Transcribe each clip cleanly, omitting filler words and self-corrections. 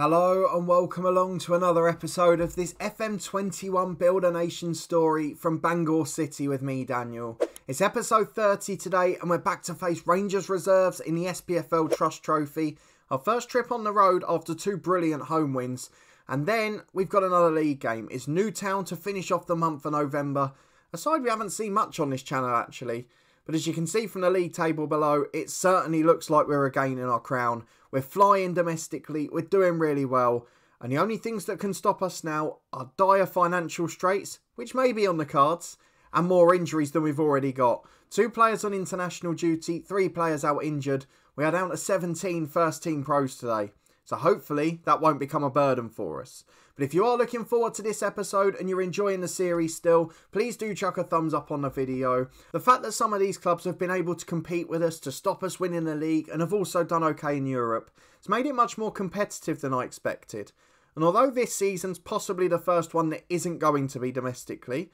Hello and welcome along to another episode of this FM21 Build a Nation story from Bangor City with me, Daniel. It's episode 30 today and we're back to face Rangers reserves in the SPFL Trust Trophy. Our first trip on the road after two brilliant home wins. And then we've got another league game. It's Newtown to finish off the month of November. A side we haven't seen much on this channel actually. But as you can see from the league table below, it certainly looks like we're regaining our crown. We're flying domestically, we're doing really well. And the only things that can stop us now are dire financial straits, which may be on the cards, and more injuries than we've already got. 2 players on international duty, 3 players out injured. We are down to 17 first team pros today. So hopefully that won't become a burden for us. But if you are looking forward to this episode and you're enjoying the series still, please do chuck a thumbs up on the video. The fact that some of these clubs have been able to compete with us to stop us winning the league and have also done okay in Europe, it's made it much more competitive than I expected. And although this season's possibly the first one that isn't going to be domestically,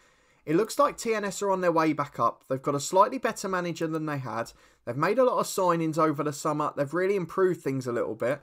it looks like TNS are on their way back up. They've got a slightly better manager than they had. They've made a lot of signings over the summer. They've really improved things a little bit.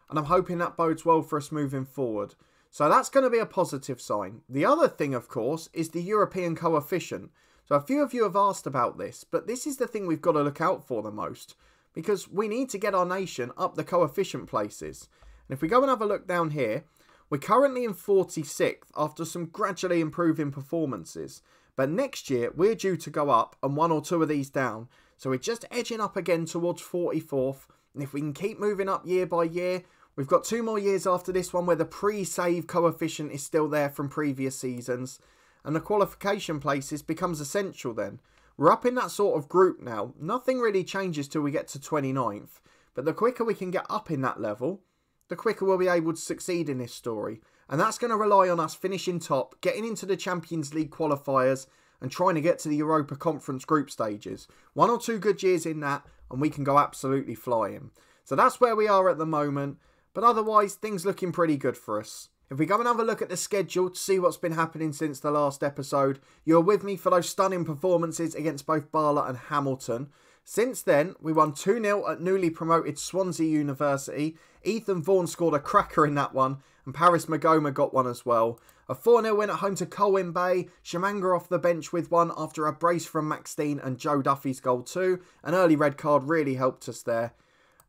And I'm hoping that bodes well for us moving forward. So that's going to be a positive sign. The other thing, of course, is the European coefficient. So a few of you have asked about this, but this is the thing we've got to look out for the most. Because we need to get our nation up the coefficient places. And if we go and have a look down here, we're currently in 46th after some gradually improving performances. But next year, we're due to go up and 1 or 2 of these down. So we're just edging up again towards 44th. And if we can keep moving up year by year, we've got 2 more years after this one where the pre-save coefficient is still there from previous seasons. And the qualification places becomes essential then. We're up in that sort of group now. Nothing really changes till we get to 29th. But the quicker we can get up in that level, the quicker we'll be able to succeed in this story. And that's going to rely on us finishing top, getting into the Champions League qualifiers and trying to get to the Europa Conference group stages. 1 or 2 good years in that and we can go absolutely flying. So that's where we are at the moment. But otherwise, things looking pretty good for us. If we go and have a look at the schedule to see what's been happening since the last episode, you're with me for those stunning performances against both Barla and Hamilton. Since then, we won 2-0 at newly promoted Swansea University. Ethan Vaughan scored a cracker in that one, and Paris Magoma got one as well. A 4-0 win at home to Colwyn Bay. Shamanga off the bench with one after a brace from Max Dean and Joe Duffy's goal too. An early red card really helped us there.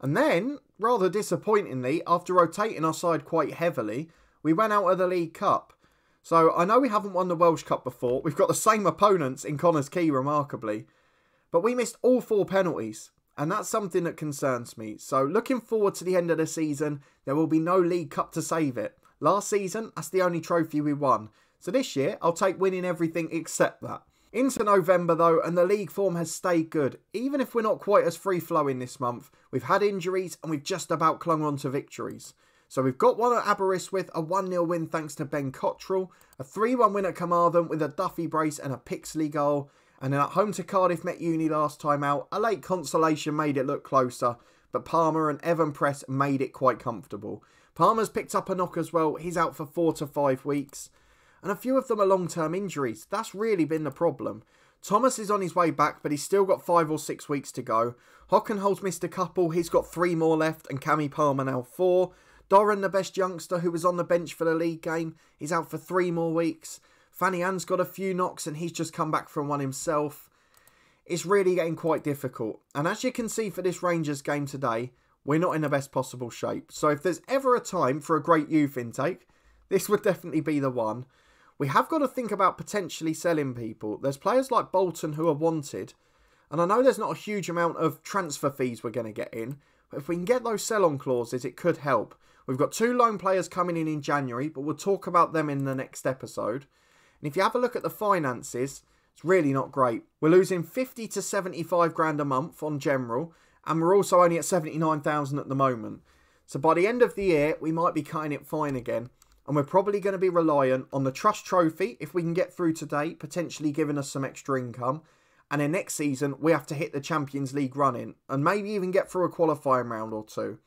And then, rather disappointingly, after rotating our side quite heavily, we went out of the League Cup. So I know we haven't won the Welsh Cup before. We've got the same opponents in Connors Quay, remarkably. But we missed all 4 penalties. And that's something that concerns me. So looking forward to the end of the season, there will be no League Cup to save it. Last season, that's the only trophy we won. So this year, I'll take winning everything except that. Into November though, and the league form has stayed good. Even if we're not quite as free-flowing this month, we've had injuries and we've just about clung on to victories. So we've got one at Aberystwyth, a 1-0 win thanks to Ben Cottrell, a 3-1 win at Carmarthen with a Duffy brace and a Pixley goal, and then at home to Cardiff Met Uni last time out, a late consolation made it look closer, but Palmer and Evan Press made it quite comfortable. Palmer's picked up a knock as well, he's out for 4 to 5 weeks. And a few of them are long-term injuries. That's really been the problem. Thomas is on his way back, but he's still got 5 or 6 weeks to go. Hockenholt's missed a couple. He's got 3 more left, and Cammy Palmer now 4. Doran, the best youngster who was on the bench for the league game, he's out for 3 more weeks. Fanny Ann's got a few knocks, and he's just come back from one himself. It's really getting quite difficult. And as you can see for this Rangers game today, we're not in the best possible shape. So if there's ever a time for a great youth intake, this would definitely be the one. We have got to think about potentially selling people. There's players like Bolton who are wanted. And I know there's not a huge amount of transfer fees we're going to get in. But if we can get those sell-on clauses, it could help. We've got 2 loan players coming in January, but we'll talk about them in the next episode. And if you have a look at the finances, it's really not great. We're losing 50 to 75 grand a month on general. And we're also only at 79,000 at the moment. So by the end of the year, we might be cutting it fine again. And we're probably going to be reliant on the Trust Trophy, if we can get through today, potentially giving us some extra income. And then next season, we have to hit the Champions League running, and maybe even get through a qualifying round or 2.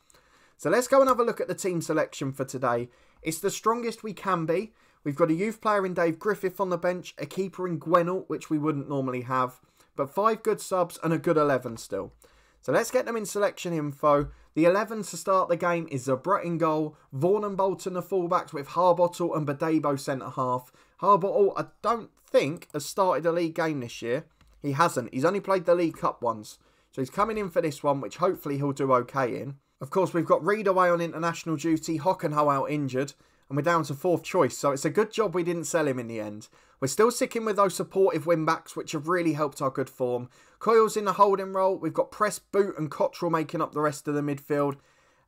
So let's go and have a look at the team selection for today. It's the strongest we can be. We've got a youth player in Dave Griffith on the bench, a keeper in Gwenell, which we wouldn't normally have, but 5 good subs and a good 11 still. So let's get them in selection info. The 11 to start the game is Zabret in goal, Vaughan and Bolton the fullbacks with Harbottle and Badebo centre-half. Harbottle, I don't think, has started a league game this year. He hasn't. He's only played the League Cup once. So he's coming in for this one, which hopefully he'll do okay in. Of course, we've got Reed away on international duty, Hockenho out injured, and we're down to 4th choice. So it's a good job we didn't sell him in the end. We're still sticking with those supportive wing-backs, which have really helped our good form. Coyle's in the holding role. We've got Press, Boot and Cottrell making up the rest of the midfield.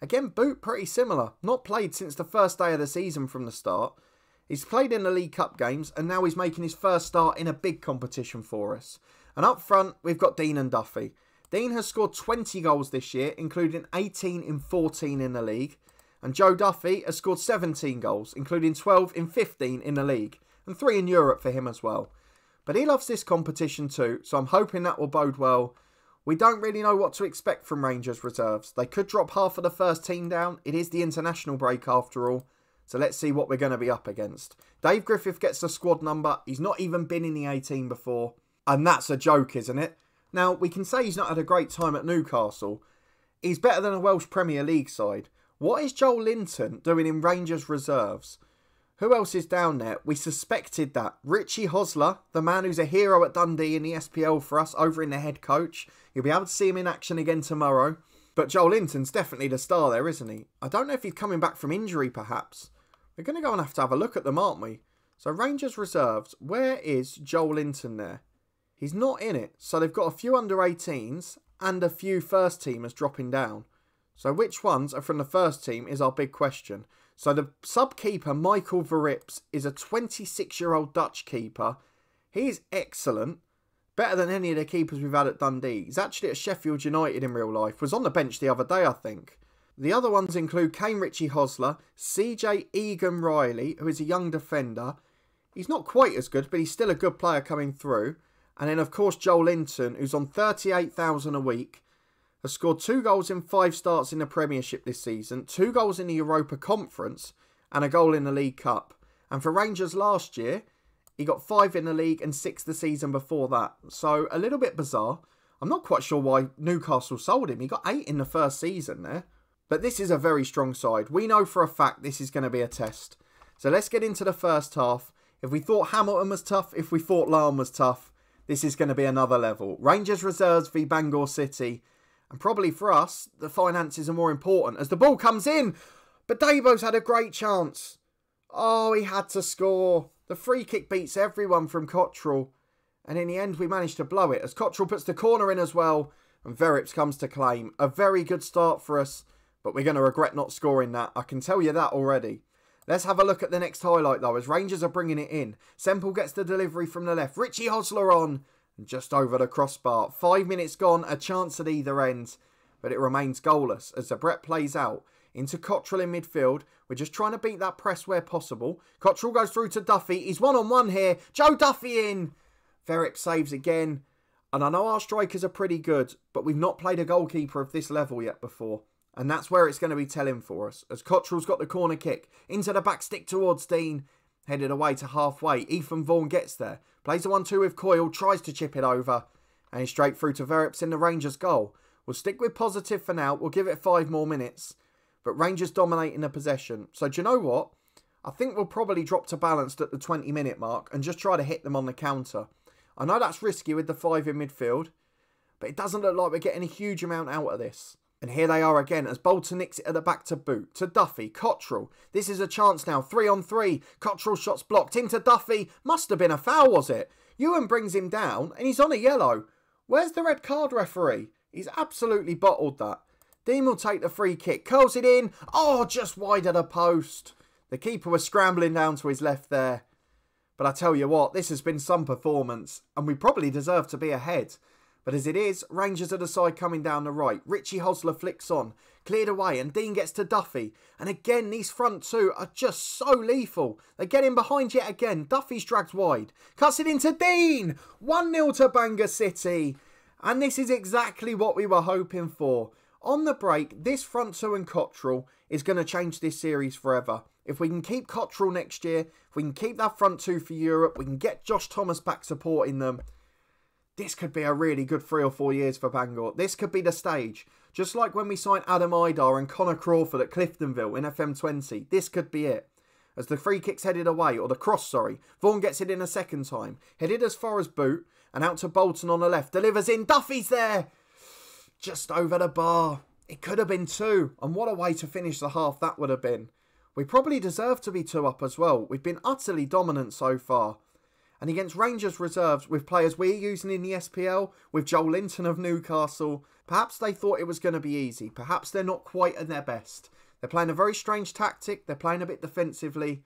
Again, Boot pretty similar. Not played since the first day of the season from the start. He's played in the League Cup games, and now he's making his first start in a big competition for us. And up front, we've got Dean and Duffy. Dean has scored 20 goals this year, including 18 in 14 in the league. And Joe Duffy has scored 17 goals, including 12 in 15 in the league. And 3 in Europe for him as well. But he loves this competition too, so I'm hoping that will bode well. We don't really know what to expect from Rangers reserves. They could drop half of the first team down. It is the international break after all. So let's see what we're going to be up against. Dave Griffith gets the squad number. He's not even been in the 18 before. And that's a joke, isn't it? Now, we can say he's not had a great time at Newcastle. He's better than a Welsh Premier League side. What is Joel Linton doing in Rangers reserves? Who else is down there? We suspected that. Richie Hosler, the man who's a hero at Dundee in the SPL for us, over in the head coach. You'll be able to see him in action again tomorrow. But Joel Linton's definitely the star there, isn't he? I don't know if he's coming back from injury, perhaps. We're going to go and have a look at them, aren't we? So Rangers reserves, where is Joel Linton there? He's not in it. So they've got a few under 18s and a few first teamers dropping down. So which ones are from the first team is our big question. So the sub-keeper, Michael Verrips, is a 26-year-old Dutch keeper. He's excellent. Better than any of the keepers we've had at Dundee. He's actually at Sheffield United in real life. Was on the bench the other day, I think. The other ones include Kane Richie Hosler, CJ Egan Riley, who is a young defender. He's not quite as good, but he's still a good player coming through. And then, of course, Joel Linton, who's on $38,000 a week. Has scored 2 goals in 5 starts in the Premiership this season, 2 goals in the Europa Conference, and a goal in the League Cup. And for Rangers last year, he got 5 in the league and 6 the season before that. So a little bit bizarre. I'm not quite sure why Newcastle sold him. He got 8 in the first season there. But this is a very strong side. We know for a fact this is going to be a test. So let's get into the first half. If we thought Hamilton was tough, if we thought Lahm was tough, this is going to be another level. Rangers reserves v Bangor City. And probably for us, the finances are more important as the ball comes in. But Davo's had a great chance. Oh, he had to score. The free kick beats everyone from Cottrell. And in the end, we managed to blow it as Cottrell puts the corner in as well. And Verrips comes to claim. A very good start for us. But we're going to regret not scoring that. I can tell you that already. Let's have a look at the next highlight though as Rangers are bringing it in. Semple gets the delivery from the left. Richie Hosler on. Just over the crossbar. 5 minutes gone, a chance at either end. But it remains goalless as Zabret plays out. Into Cottrell in midfield. We're just trying to beat that press where possible. Cottrell goes through to Duffy. He's one-on-one here. Joe Duffy in. Verrips saves again. And I know our strikers are pretty good. But we've not played a goalkeeper of this level yet before. And that's where it's going to be telling for us. As Cottrell's got the corner kick. Into the back stick towards Dean. Headed away to halfway. Ethan Vaughan gets there. Plays the 1-2 with Coyle. Tries to chip it over. And he's straight through to Verrips in the Rangers goal. We'll stick with positive for now. We'll give it 5 more minutes. But Rangers dominating the possession. So do you know what? I think we'll probably drop to balanced at the 20-minute mark. And just try to hit them on the counter. I know that's risky with the 5 in midfield. But it doesn't look like we're getting a huge amount out of this. And here they are again as Bolton nicks it at the back to Boot. To Duffy. Cottrell. This is a chance now. 3-on-3. Cottrell shots blocked. Into Duffy. Must have been a foul, was it? Ewan brings him down and he's on a yellow. Where's the red card referee? He's absolutely bottled that. Dean will take the free kick. Curls it in. Oh, just wide of the post. The keeper was scrambling down to his left there. But I tell you what, this has been some performance. And we probably deserve to be ahead. But as it is, Rangers are the side coming down the right. Richie Hosler flicks on. Cleared away and Dean gets to Duffy. And again, these front two are just so lethal. They get in behind yet again. Duffy's dragged wide. Cuts it into Dean. 1-0 to Bangor City. And this is exactly what we were hoping for. On the break, this front two and Cottrell is going to change this series forever. If we can keep Cottrell next year, if we can keep that front two for Europe, we can get Josh Thomas back supporting them. This could be a really good 3 or 4 years for Bangor. This could be the stage. Just like when we signed Adam Idar and Connor Crawford at Cliftonville in FM20, this could be it. As the free kick's headed away, or the cross, sorry, Vaughan gets it in a second time. Headed as far as Boot, and out to Bolton on the left. Delivers in, Duffy's there! Just over the bar. It could have been 2, and what a way to finish the half that would have been. We probably deserve to be 2 up as well. We've been utterly dominant so far. And against Rangers reserves, with players we're using in the SPL, with Joel Linton of Newcastle, perhaps they thought it was going to be easy. Perhaps they're not quite at their best. They're playing a very strange tactic. They're playing a bit defensively.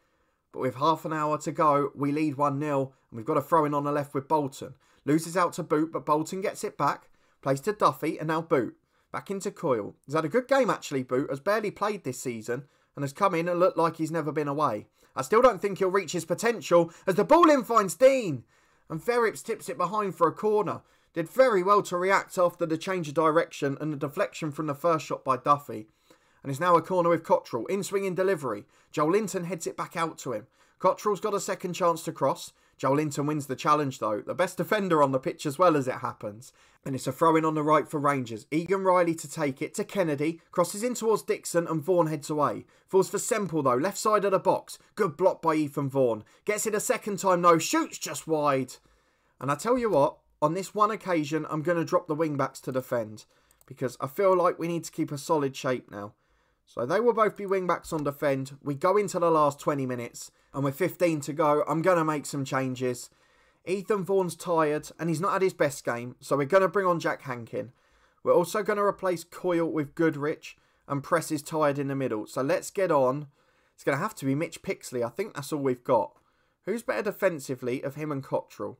But with half an hour to go, we lead 1-0. And we've got a throw-in on the left with Bolton. Loses out to Boot, but Bolton gets it back. Plays to Duffy, and now Boot. Back into Coyle. He's had a good game actually, Boot. Has barely played this season. And has come in and looked like he's never been away. I still don't think he'll reach his potential as the ball in finds Dean. And Verrips tips it behind for a corner. Did very well to react after the change of direction and the deflection from the first shot by Duffy. And it's now a corner with Cottrell. In swinging delivery. Joel Linton heads it back out to him. Cottrell's got a second chance to cross. Joel Linton wins the challenge though. The best defender on the pitch as well as it happens. And it's a throw-in on the right for Rangers. Egan Riley to take it to Kennedy. Crosses in towards Dixon and Vaughan heads away. Falls for Semple though. Left side of the box. Good block by Ethan Vaughan. Gets it a second time though. Shoots just wide. And I tell you what. On this one occasion I'm going to drop the wing-backs to defend. Because I feel like we need to keep a solid shape now. So they will both be wing-backs on defend. We go into the last 20 minutes. And with 15 to go, I'm going to make some changes. Ethan Vaughan's tired and he's not had his best game. So we're going to bring on Jack Hankin. We're also going to replace Coyle with Goodrich. And Press is tired in the middle. So let's get on. It's going to have to be Mitch Pixley. I think that's all we've got. Who's better defensively of him and Cottrell?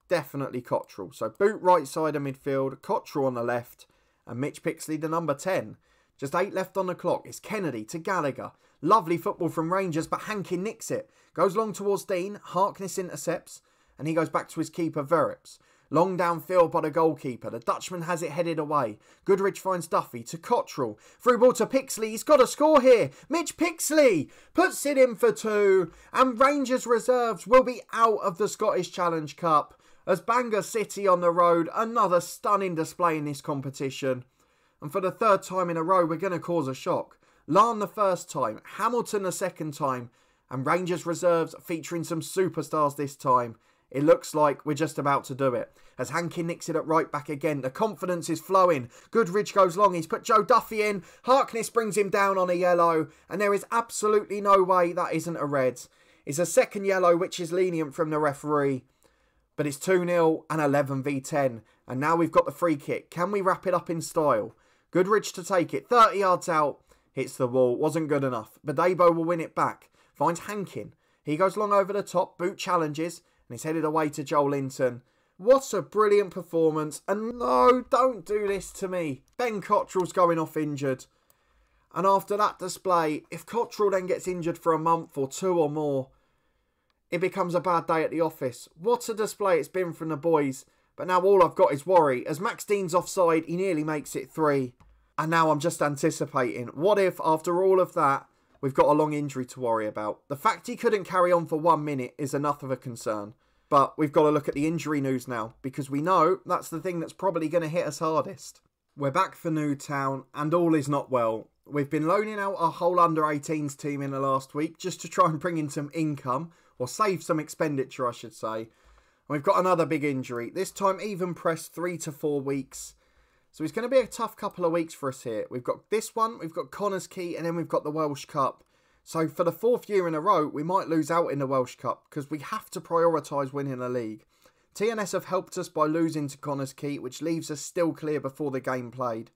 Definitely Cottrell. So Boot right side of midfield. Cottrell on the left. And Mitch Pixley the number 10. Just 8 left on the clock. It's Kennedy to Gallagher. Lovely football from Rangers, but Hankin nicks it. Goes long towards Dean. Harkness intercepts. And he goes back to his keeper, Verrips. Long downfield by the goalkeeper. The Dutchman has it headed away. Goodrich finds Duffy to Cottrell. Through ball to Pixley. He's got a score here. Mitch Pixley puts it in for 2. And Rangers reserves will be out of the Scottish Challenge Cup. As Bangor City on the road. Another stunning display in this competition. And for the 3rd time in a row, we're going to cause a shock. Larne the first time, Hamilton the second time, and Rangers reserves featuring some superstars this time. It looks like we're just about to do it. As Hankin nicks it at right back again, the confidence is flowing. Goodrich goes long, he's put Joe Duffy in. Harkness brings him down on a yellow, and there is absolutely no way that isn't a red. It's a second yellow, which is lenient from the referee. But it's 2-0 and 11v10, and now we've got the free kick. Can we wrap it up in style? Goodrich to take it, 30 yards out. Hits the wall, wasn't good enough. Badebo will win it back. Finds Hankin. He goes long over the top. Boot challenges. And he's headed away to Joel Linton. What a brilliant performance. And no, don't do this to me. Ben Cottrell's going off injured. And after that display, if Cottrell then gets injured for a month or 2 or more, it becomes a bad day at the office. What a display it's been from the boys. But now all I've got is worry. As Max Dean's offside, he nearly makes it 3. And now I'm just anticipating, what if, after all of that, we've got a long injury to worry about? The fact he couldn't carry on for 1 minute is enough of a concern. But we've got to look at the injury news now, because we know that's the thing that's probably going to hit us hardest. We're back for Newtown, and all is not well. We've been loaning out our whole under-18s team in the last week, just to try and bring in some income, or save some expenditure, I should say. And we've got another big injury, this time even pressed 3 to 4 weeks. So it's going to be a tough couple of weeks for us here. We've got this one, we've got Connors Key, and then we've got the Welsh Cup. So for the 4th year in a row, we might lose out in the Welsh Cup because we have to prioritise winning the league. TNS have helped us by losing to Connors Key, which leaves us still clear before the game played.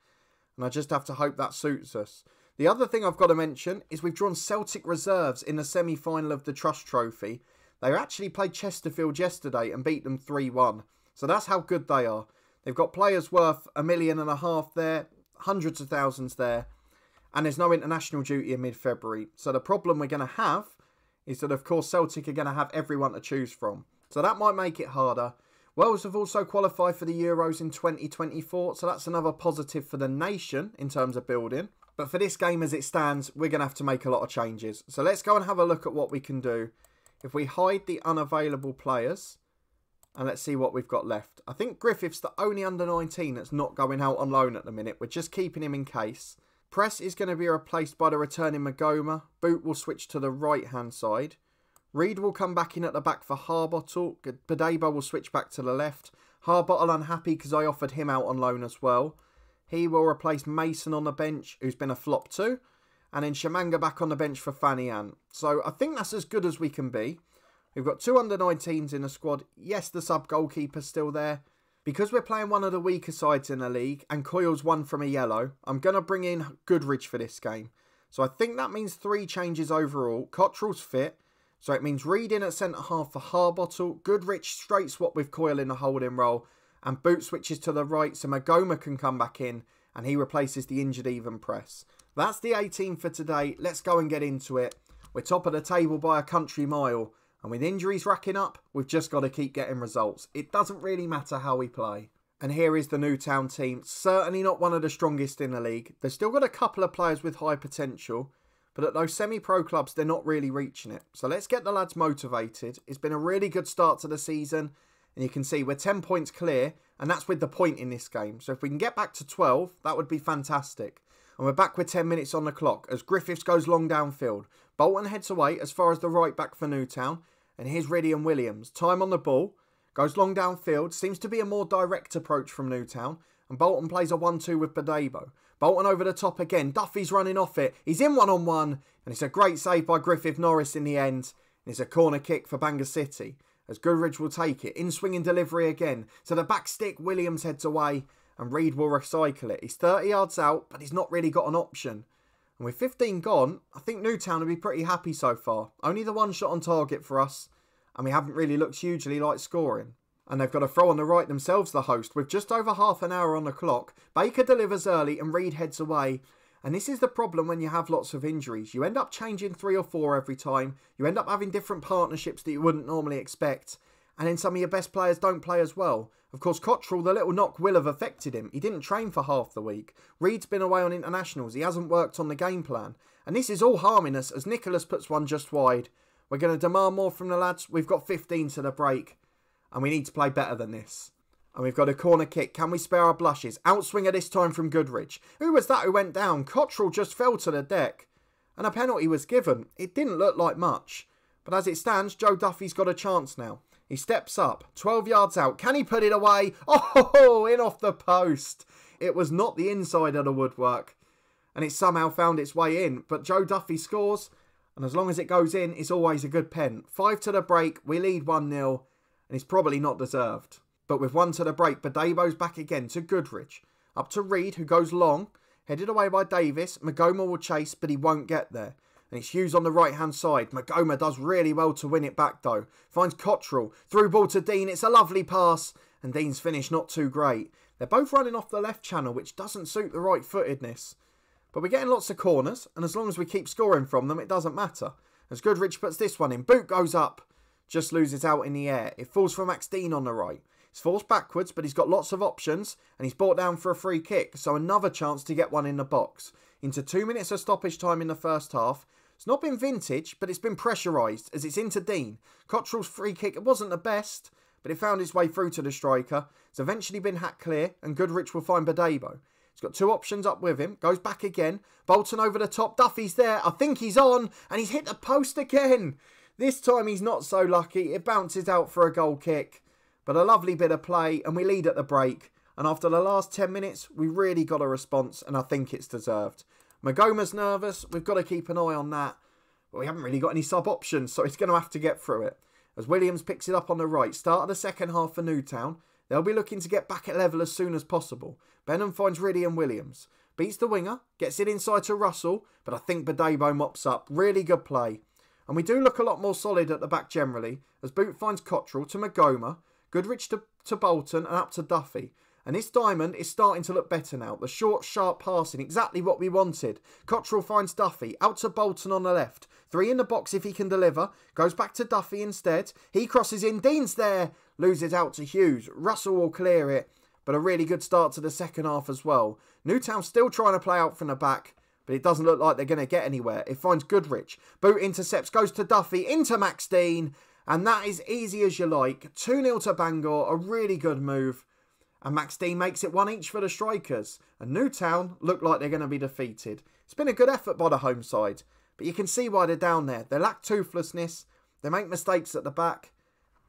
And I just have to hope that suits us. The other thing I've got to mention is we've drawn Celtic reserves in the semi-final of the Trust Trophy. They actually played Chesterfield yesterday and beat them 3-1. So that's how good they are. They've got players worth $1.5 million there, hundreds of thousands there, and there's no international duty in mid-February. So the problem we're going to have is that, of course, Celtic are going to have everyone to choose from. So that might make it harder. Wales have also qualified for the Euros in 2024, so that's another positive for the nation in terms of building. But for this game as it stands, we're going to have to make a lot of changes. So let's go and have a look at what we can do. If we hide the unavailable players And let's see what we've got left. I think Griffith's the only under-19 that's not going out on loan at the minute. We're just keeping him in case. Press is going to be replaced by the returning Magoma. Boot will switch to the right-hand side. Reed will come back in at the back for Harbottle. Badebo will switch back to the left. Harbottle unhappy because I offered him out on loan as well. He will replace Mason on the bench, who's been a flop too. And then Shamanga back on the bench for Fanian. So I think that's as good as we can be. We've got 2 under-19s in the squad. Yes, the sub-goalkeeper's still there. Because we're playing one of the weaker sides in the league and Coyle's won from a yellow, I'm going to bring in Goodrich for this game. So I think that means 3 changes overall. Cottrell's fit. So it means Reed in at centre-half for Harbottle. Goodrich straight swap with Coyle in the holding role. And Boot switches to the right so Magoma can come back in. And he replaces the injured even press. That's the 18 for today. Let's go and get into it. We're top of the table by a country mile. And with injuries racking up, we've just got to keep getting results. It doesn't really matter how we play. And here is the Newtown team. Certainly not one of the strongest in the league. They've still got a couple of players with high potential. But at those semi-pro clubs, they're not really reaching it. So let's get the lads motivated. It's been a really good start to the season. And you can see we're 10 points clear. And that's with the point in this game. So if we can get back to 12, that would be fantastic. And we're back with 10 minutes on the clock as Griffiths goes long downfield. Bolton heads away as far as the right back for Newtown. And here's Riddy and Williams. Time on the ball. Goes long downfield. Seems to be a more direct approach from Newtown. And Bolton plays a 1-2 with Badebo. Bolton over the top again. Duffy's running off it. He's in one-on-one. And it's a great save by Griffith Norris in the end. And it's a corner kick for Bangor City. As Goodrich will take it. In swinging delivery again. To the back stick. Williams heads away. And Reed will recycle it. He's 30 yards out. But he's not really got an option. And with 15 gone, I think Newtown will be pretty happy so far. Only the 1 shot on target for us. And we haven't really looked hugely like scoring. And they've got a throw on the right themselves, the host, with just over half an hour on the clock. Baker delivers early and Reed heads away. And this is the problem when you have lots of injuries. You end up changing 3 or 4 every time. You end up having different partnerships that you wouldn't normally expect. And then some of your best players don't play as well. Of course, Cottrell, the little knock will have affected him. He didn't train for half the week. Reed's been away on internationals. He hasn't worked on the game plan. And this is all harming us as Nicholas puts one just wide. We're going to demand more from the lads. We've got 15 to the break. And we need to play better than this. And we've got a corner kick. Can we spare our blushes? Outswinger this time from Goodrich. Who was that who went down? Cottrell just fell to the deck. And a penalty was given. It didn't look like much. But as it stands, Joe Duffy's got a chance now. He steps up. 12 yards out. Can he put it away? Oh, in off the post. It was not the inside of the woodwork. And it somehow found its way in. But Joe Duffy scores. And as long as it goes in, it's always a good pen. 5 to the break. We lead 1-0. And it's probably not deserved. But with 1 to the break, Badebo's back again to Goodrich. Up to Reed, who goes long. Headed away by Davis. Magoma will chase, but he won't get there. And it's Hughes on the right-hand side. Magoma does really well to win it back, though. Finds Cottrell. Through ball to Dean. It's a lovely pass. And Dean's finish not too great. They're both running off the left channel, which doesn't suit the right-footedness. But we're getting lots of corners. And as long as we keep scoring from them, it doesn't matter. As Goodrich puts this one in. Boot goes up. Just loses out in the air. It falls for Max Dean on the right. He's forced backwards, but he's got lots of options. And he's brought down for a free kick. So another chance to get one in the box. Into 2 minutes of stoppage time in the first half. It's not been vintage, but it's been pressurised as it's into Dean. Cottrell's free kick, it wasn't the best, but it found its way through to the striker. It's eventually been hacked clear, and Goodrich will find Badebo. He's got 2 options up with him. Goes back again. Bolton over the top. Duffy's there. I think he's on. And he's hit the post again. This time he's not so lucky. It bounces out for a goal kick. But a lovely bit of play, and we lead at the break. And after the last 10 minutes, we really got a response, and I think it's deserved. Magoma's nervous. We've got to keep an eye on that. But we haven't really got any sub-options, so he's going to have to get through it. As Williams picks it up on the right. Start of the second half for Newtown. They'll be looking to get back at level as soon as possible. Benham finds Riddy and Williams. Beats the winger. Gets it inside to Russell. But I think Badebo mops up. Really good play. And we do look a lot more solid at the back generally. As Boot finds Cottrell to Magoma. Goodrich to Bolton and up to Duffy. And this diamond is starting to look better now. The short, sharp passing, exactly what we wanted. Cottrell finds Duffy, out to Bolton on the left. 3 in the box if he can deliver. Goes back to Duffy instead. He crosses in, Dean's there. Loses out to Hughes. Russell will clear it. But a really good start to the second half as well. Newtown still trying to play out from the back. But it doesn't look like they're going to get anywhere. It finds Goodrich. Boot intercepts, goes to Duffy, into Max Dean. And that is easy as you like. 2-0 to Bangor, a really good move. And Max Dean makes it 1 each for the strikers. And Newtown look like they're going to be defeated. It's been a good effort by the home side. But you can see why they're down there. They lack toothlessness. They make mistakes at the back.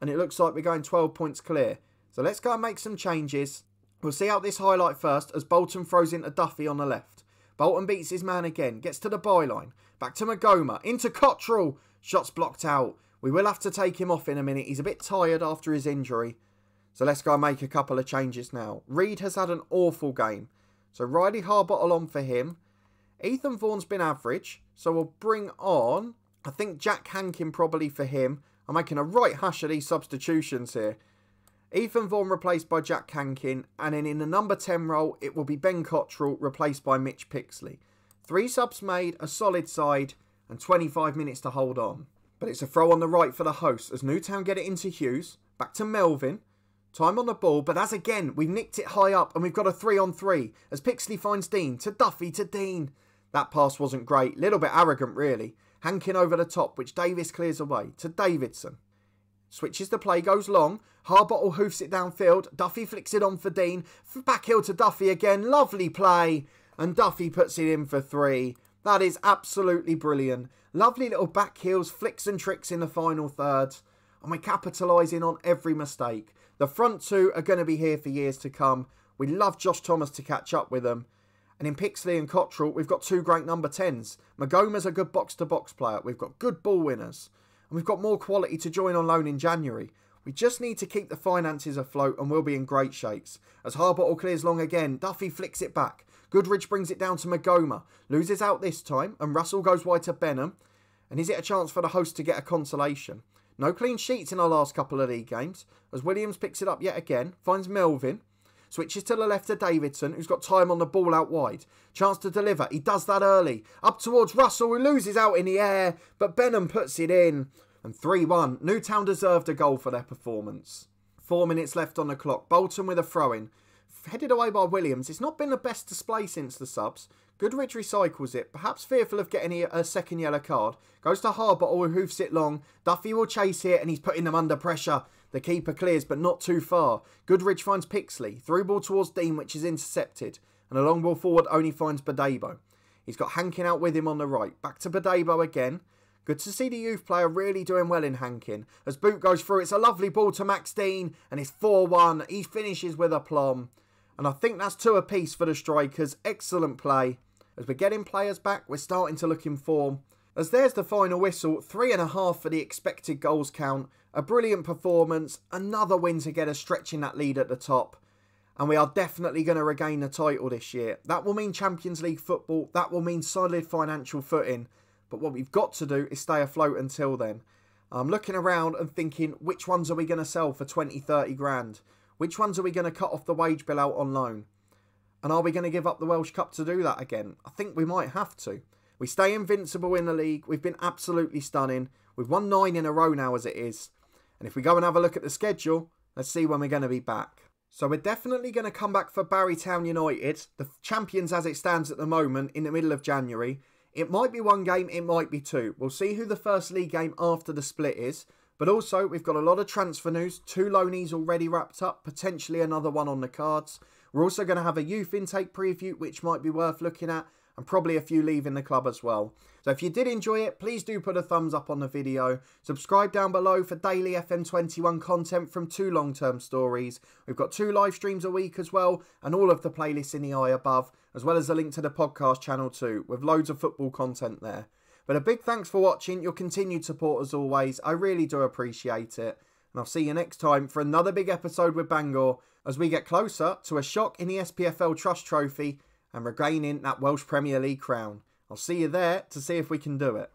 And it looks like we're going 12 points clear. So let's go and make some changes. We'll see out this highlight first as Bolton throws into Duffy on the left. Bolton beats his man again. Gets to the byline. Back to Magoma. Into Cottrell. Shots blocked out. We will have to take him off in a minute. He's a bit tired after his injury. So let's go and make a couple of changes now. Reed has had an awful game. So Riley Harbottle on for him. Ethan Vaughan's been average. So we'll bring on, I think, Jack Hankin probably for him. I'm making a right hash of these substitutions here. Ethan Vaughan replaced by Jack Hankin. And then in the number 10 role, it will be Ben Cottrell replaced by Mitch Pixley. 3 subs made, a solid side, and 25 minutes to hold on. But it's a throw on the right for the hosts as Newtown get it into Hughes. Back to Melvin. Time on the ball, but as again, we've nicked it high up and we've got a 3-on-3 as Pixley finds Dean. To Duffy, to Dean. That pass wasn't great. Little bit arrogant, really. Hankin over the top, which Davis clears away. To Davidson. Switches the play, goes long. Harbottle hoofs it downfield. Duffy flicks it on for Dean. Back heel to Duffy again. Lovely play. And Duffy puts it in for 3. That is absolutely brilliant. Lovely little back heels, flicks and tricks in the final third. And we're capitalising on every mistake. The front two are going to be here for years to come. We love Josh Thomas to catch up with them. And in Pixley and Cottrell, we've got 2 great number 10s. Magoma's a good box-to-box player. We've got good ball winners. And we've got more quality to join on loan in January. We just need to keep the finances afloat and we'll be in great shapes. As Harbottle clears long again, Duffy flicks it back. Goodridge brings it down to Magoma. Loses out this time and Russell goes wide to Benham. And is it a chance for the host to get a consolation? No clean sheets in our last couple of league games. As Williams picks it up yet again, finds Melvin. Switches to the left to Davidson, who's got time on the ball out wide. Chance to deliver. He does that early. Up towards Russell, who loses out in the air. But Benham puts it in. And 3-1. Newtown deserved a goal for their performance. 4 minutes left on the clock. Bolton with a throw-in. Headed away by Williams. It's not been the best display since the subs. Goodridge recycles it, perhaps fearful of getting a second yellow card. Goes to Harbottle, who hoofs it long. Duffy will chase here, and he's putting them under pressure. The keeper clears, but not too far. Goodridge finds Pixley. Through ball towards Dean, which is intercepted. And a long ball forward only finds Badebo. He's got Hankin out with him on the right. Back to Badebo again. Good to see the youth player really doing well in Hankin. As Boot goes through, it's a lovely ball to Max Dean, and it's 4-1. He finishes with aplomb. And I think that's 2 apiece for the strikers. Excellent play. As we're getting players back, we're starting to look in form. As there's the final whistle, 3.5 for the expected goals count. A brilliant performance. Another win to get us stretching that lead at the top. And we are definitely going to regain the title this year. That will mean Champions League football. That will mean solid financial footing. But what we've got to do is stay afloat until then. I'm looking around and thinking, which ones are we going to sell for 20, 30 grand? Which ones are we going to cut off the wage bill out on loan? And are we going to give up the Welsh Cup to do that again? I think we might have to. We stay invincible in the league. We've been absolutely stunning. We've won 9 in a row now as it is. And if we go and have a look at the schedule, let's see when we're going to be back. So we're definitely going to come back for Barrytown United, the champions as it stands at the moment, in the middle of January. It might be 1 game, it might be 2. We'll see who the first league game after the split is. But also, we've got a lot of transfer news. 2 loanees already wrapped up. Potentially another one on the cards. We're also going to have a youth intake preview, which might be worth looking at. And probably a few leaving the club as well. So if you did enjoy it, please do put a thumbs up on the video. Subscribe down below for daily FM21 content from 2 long-term stories. We've got 2 live streams a week as well. And all of the playlists in the eye above. As well as a link to the podcast channel too. With loads of football content there. But a big thanks for watching, your continued support as always. I really do appreciate it. And I'll see you next time for another big episode with Bangor as we get closer to a shock in the SPFL Trust Trophy and regaining that Welsh Premier League crown. I'll see you there to see if we can do it.